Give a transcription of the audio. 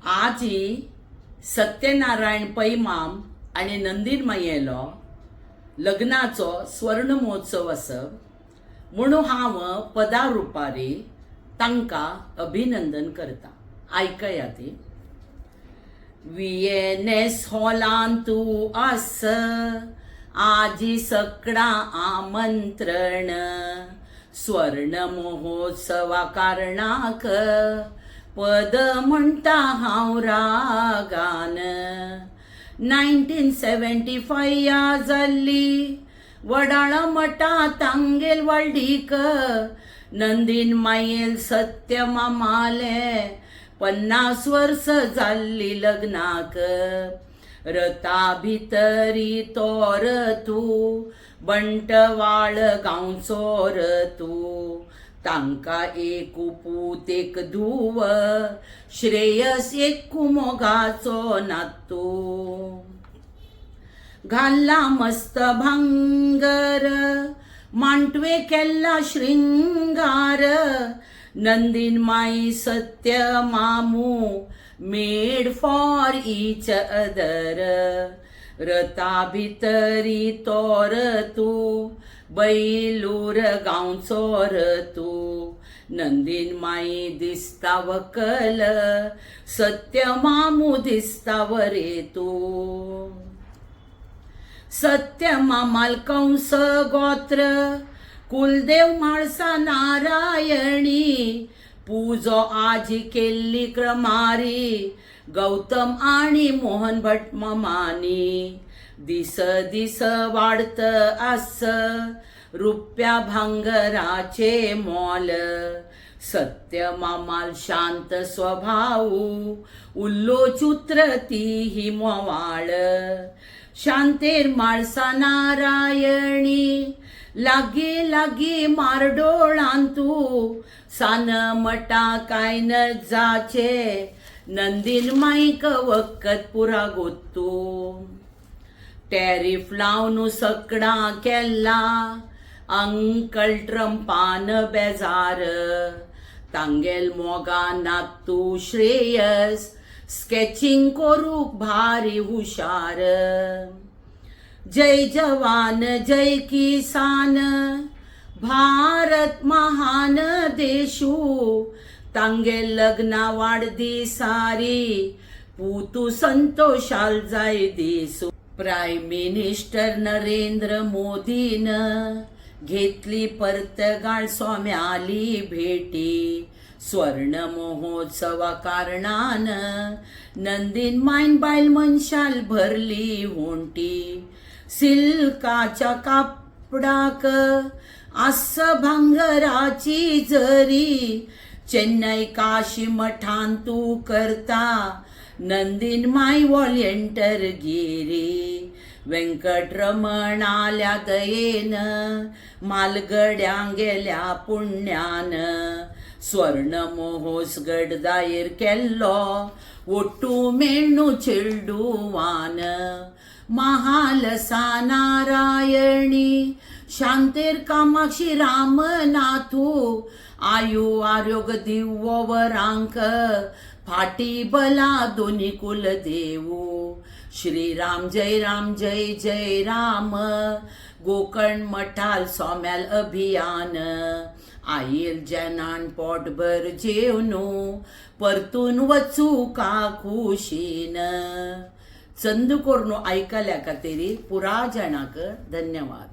आजी सत्यनारायण पैमाम आणि नंदीन मायेलो लग्नाचो स्वर्ण महोत्सव असप म्हणून हांव पदा रुपारी तांकां अभिनंदन करता. आयकया ती. VNS हॉलान तू आस आजी सकळा आमंत्रण स्वर्ण महोत्सवा कारणाक पद म्हणटा हांव रागान. 1975 या जाल्ली वडाळ मठा तांगेल वालडीक नंदीन मायेल सत्य मामाले 50 वर्स जाल्ली लग्नाक. रता भितरी तोर तू बंटवाळ गांवचो तू तांका एक पूत एक धुव श्रेयस एक कुमोगाचो नातू. घाल्ला मस्त भांगर मांटवे केल्ला श्रृंगार नंदीन माई सत्य मामू मेड फॉर ईच अदर. रता भितरी तोर तू बैलूर गांवचो तू नंदीन माई दिसता वकल सत्य मामू दिसता वरे तू. सत्य मामाल कंस गोत्र कुलदेव म्हाळसा नारायणी पूजो आजी केल्ली क्रमारी गौतम आणि मोहन भट मामानी. दिस दिस वाढत आस रुप्या भांगराचे मोल सत्य मामाल शांत स्वभाव उल्लोचुत्र ती ही मोवाळ. शांतेर म्हाळसा नारायणी लागी लागी मारडोळांतू सान मटा काय न जाचे नंदीन माईक वखत पुरा गोतू. टॅरिफ लावन सकडा केल्ला अंकल ट्रम्पान बेजार तांगेल मोगा नातू श्रेयस स्केचिंग करूक भारी हुशार. जय जवान जय किसान भारत महान देशू तांगेल लग्ना वाढदिसारी पूतू संतोषाल जाय दिसू. प्राईम मिनिस्टर नरेंद्र मोदीन घेतली पर्तगाळ सोम्याली भेटी स्वर्ण महोत्सवा कारणान नंदीन मायन बायल मनशाल भरली होंटी. सिल्काच्या कापडाक आस भांगराची जरी चेन्नई काशी मठान तू करता नंदीन माय वॉलेंटर गिरी. व्यंकटरमण आल्या दयेन मालगड्यां गेल्या पुण्यान स्वर्ण महोत्सव दायर केल्लो ओट्टू मेणू चिल्डूवान. महालसा नारायणी शांतेर कामाक्षी रामनाथू आयु आरोग्य दिवो वरांक फाटी बला दोन्ही कुल देवू. श्रीराम जय जय राम गोकर्ण मठाल सोम्याल अभियान आईल जनान पोटभर जेवनू परतून वचू का खुशीन. चंद कोरनो ऐकल्या खातीर पुरा जणांक धन्यवाद.